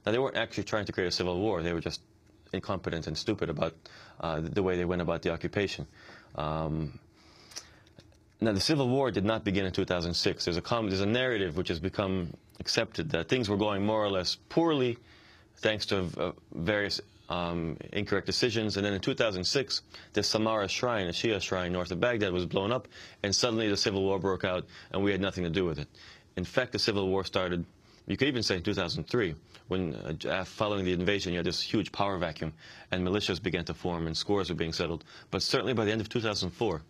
Now, they weren't actually trying to create a civil war. They were just incompetent and stupid about the way they went about the occupation. Now, the Civil War did not begin in 2006. There's a narrative which has become accepted that things were going more or less poorly thanks to various incorrect decisions. And then in 2006, the Samarra shrine, a Shia shrine north of Baghdad, was blown up, and suddenly the Civil War broke out, and we had nothing to do with it. In fact, the Civil War started, you could even say in 2003, when following the invasion, you had this huge power vacuum, and militias began to form, and scores were being settled. But certainly by the end of 2004,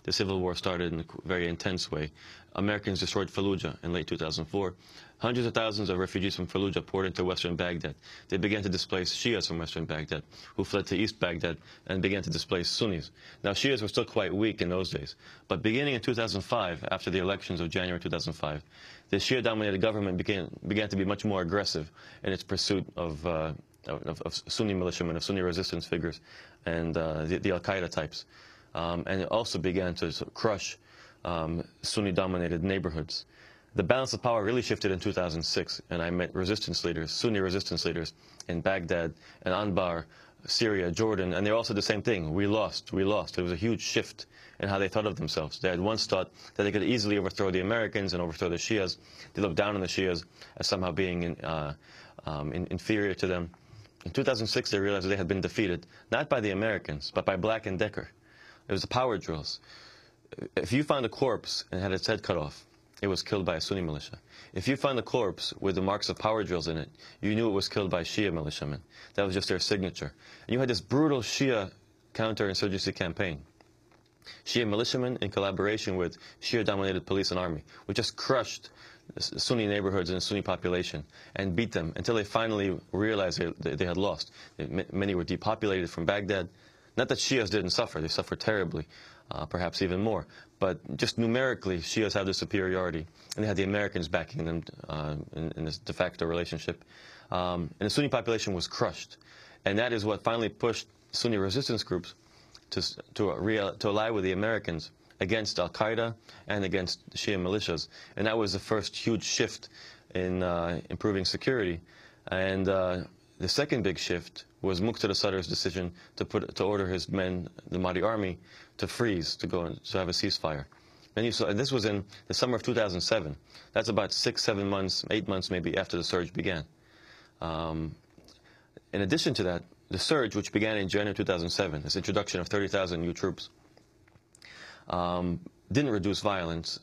the Civil War started in a very intense way. Americans destroyed Fallujah in late 2004. Hundreds of thousands of refugees from Fallujah poured into western Baghdad. They began to displace Shias from western Baghdad, who fled to east Baghdad and began to displace Sunnis. Now, Shias were still quite weak in those days. But beginning in 2005, after the elections of January 2005, the Shia-dominated government began to be much more aggressive in its pursuit of Sunni militiamen, of Sunni resistance figures, and the Al-Qaeda types. And it also began to crush Sunni-dominated neighborhoods. The balance of power really shifted in 2006, and I met resistance leaders, Sunni resistance leaders in Baghdad and Anbar, Syria, Jordan, and they all said the same thing: we lost, we lost. There was a huge shift in how they thought of themselves. They had once thought that they could easily overthrow the Americans and overthrow the Shias. They looked down on the Shias as somehow being inferior to them. In 2006, they realized that they had been defeated, not by the Americans, but by Black and Decker. It was the power drills. If you found a corpse and had its head cut off, it was killed by a Sunni militia. If you found a corpse with the marks of power drills in it, you knew it was killed by Shia militiamen. That was just their signature. And you had this brutal Shia counterinsurgency campaign. Shia militiamen in collaboration with Shia-dominated police and army, which just crushed Sunni neighborhoods and the Sunni population and beat them until they finally realized they had lost. Many were depopulated from Baghdad. Not that Shias didn't suffer. They suffered terribly, perhaps even more. But just numerically, Shias have the superiority, and they had the Americans backing them in this de facto relationship. And the Sunni population was crushed. And that is what finally pushed Sunni resistance groups to ally with the Americans against Al-Qaeda and against Shia militias. And that was the first huge shift in improving security. And the second big shift was Muqtada Sadr's decision to order his men, the Mahdi army, to freeze, to have a ceasefire. And this was in the summer of 2007. That's about 6, 7 months, 8 months maybe after the surge began. In addition to that, the surge, which began in January 2007, this introduction of 30,000 new troops, didn't reduce violence.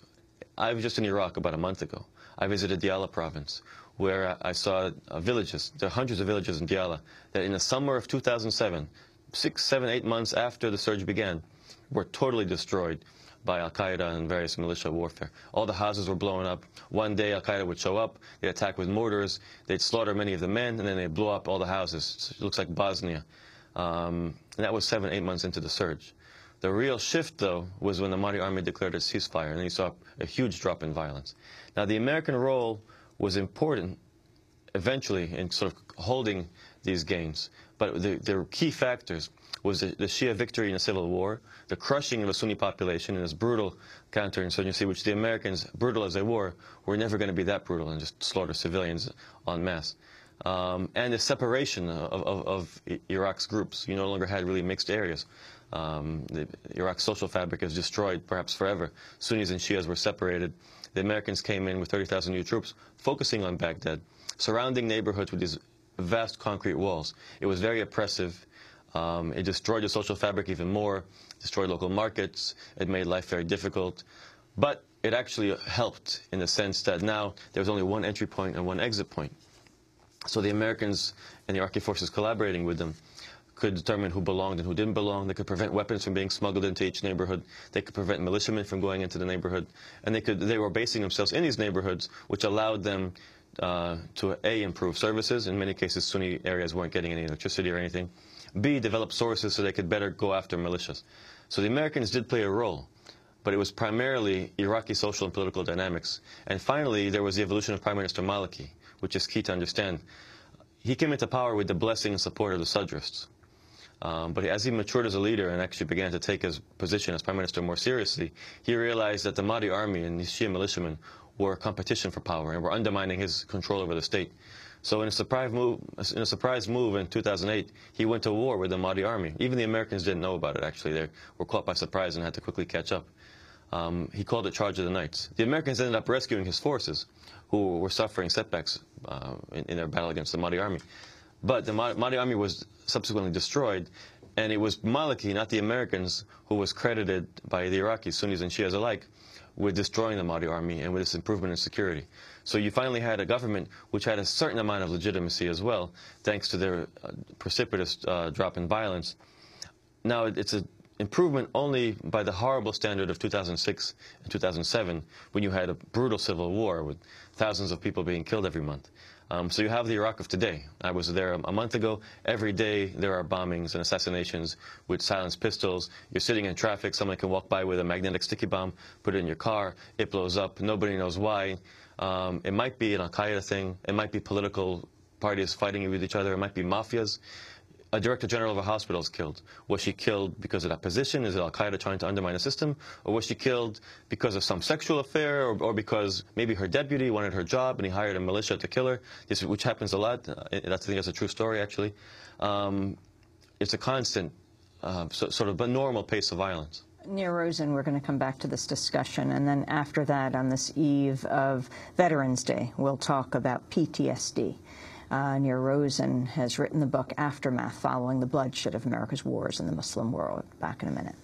I was just in Iraq about a month ago. I visited Diyala province, where I saw villages. There are hundreds of villages in Diyala that in the summer of 2007, 6, 7, 8 months after the surge began, were totally destroyed by Al-Qaeda and various militia warfare. All the houses were blown up. One day Al-Qaeda would show up, they'd attack with mortars, they'd slaughter many of the men, and then they'd blow up all the houses. It looks like Bosnia. And that was 7, 8 months into the surge. The real shift, though, was when the Mahdi army declared a ceasefire, and then you saw a huge drop in violence. Now, the American role was important eventually in sort of holding these gains, but the key factors was the Shia victory in the Civil War, the crushing of the Sunni population in this brutal counterinsurgency, which the Americans, brutal as they were never going to be that brutal and just slaughter civilians en masse. And the separation of Iraq's groups. You no longer had really mixed areas. Iraq's social fabric is destroyed, perhaps forever. Sunnis and Shias were separated. The Americans came in with 30,000 new troops, focusing on Baghdad, surrounding neighborhoods with these vast concrete walls. It was very oppressive. It destroyed the social fabric even more, destroyed local markets. It made life very difficult. But it actually helped in the sense that now there was only one entry point and one exit point. So the Americans and the Iraqi forces collaborating with them could determine who belonged and who didn't belong. They could prevent weapons from being smuggled into each neighborhood. They could prevent militiamen from going into the neighborhood. And they were basing themselves in these neighborhoods, which allowed them to A, improve services. In many cases, Sunni areas weren't getting any electricity or anything. B, develop sources so they could better go after militias. So the Americans did play a role, but it was primarily Iraqi social and political dynamics. And finally, there was the evolution of Prime Minister Maliki, which is key to understand. He came into power with the blessing and support of the Sadrists. But as he matured as a leader and actually began to take his position as Prime Minister more seriously, he realized that the Mahdi army and these Shia militiamen were a competition for power and were undermining his control over the state. So in a surprise move in 2008, he went to war with the Mahdi army. Even the Americans didn't know about it, actually. They were caught by surprise and had to quickly catch up. He called it Charge of the Knights. The Americans ended up rescuing his forces, who were suffering setbacks in their battle against the Mahdi army. But the Mahdi army was subsequently destroyed, and it was Maliki, not the Americans, who was credited by the Iraqis, Sunnis and Shias alike, with destroying the Mahdi army and with this improvement in security. So you finally had a government which had a certain amount of legitimacy as well, thanks to their precipitous drop in violence. Now, it's an improvement only by the horrible standard of 2006 and 2007, when you had a brutal civil war with thousands of people being killed every month. So you have the Iraq of today. I was there a month ago. Every day there are bombings and assassinations with silenced pistols. You're sitting in traffic. Someone can walk by with a magnetic sticky bomb, put it in your car. It blows up. Nobody knows why. It might be an al-Qaeda thing. It might be political parties fighting with each other. It might be mafias. A director general of a hospital is killed. Was she killed because of that position? Is it al-Qaeda trying to undermine the system? Or was she killed because of some sexual affair, or because maybe her deputy wanted her job and he hired a militia to kill her, which happens a lot. I think that's a true story, actually. It's a constant, sort of a normal pace of violence. Nir Rosen, we're going to come back to this discussion, and then after that, on this eve of Veterans Day, we'll talk about PTSD. Nir Rosen has written the book Aftermath, Following the Bloodshed of America's Wars in the Muslim World. Back in a minute.